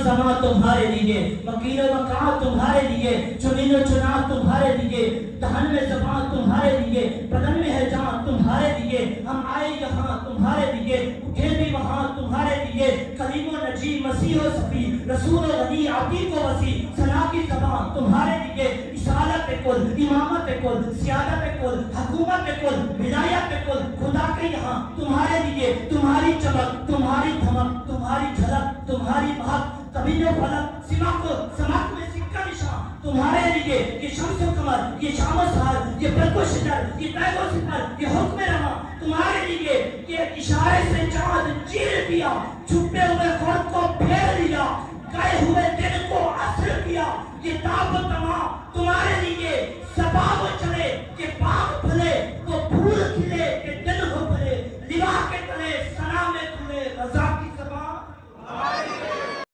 समा तुम्हारे लिए, वकील वक़ात तुम्हारे लिए, चुनिनो चुना तुम्हारे लिए, दहन में ज़बान तुम्हारे लिए, बदन में है जान तुम्हारे लिए। हम आए यहाँ तुम्हारे लिए, उठे भी वहाँ तुम्हारे लिए। करीम व नजीब मसीह व सफी रसूल व वली आतीक व वसी सना की ज़बान तुम्हारे लिए। इसालत कुल, इमामत कुल, सियादत कुल, हुकूमत कुल, विलायत कुल खुदा के यहाँ तुम्हारे लिए। तुम्हारी चमक, तुम्हारी धमक, तुम्हारी झलक, तुम्हारी महक, तभी जो फलक सिमा को समाक में सिक्का निशान तुम्हारे लिए। ये शम्स व कमर, ये शाम व सहर, ये बर्क़ व शजर, ये तैब व सिफर, ये हुक्म रमा तुम्हारे लिए। ये इशारे से चाँद चीर दिया, छुपे हुए खुद को फेर लिया, गए हुए दिन को असर किया। ये ताब व तमा तुम्हारे लिए। सबाब चले कि बाग फले, वो फूल खिले कि दिल हो भरे, लिवा के तले सना में खुले रज़ा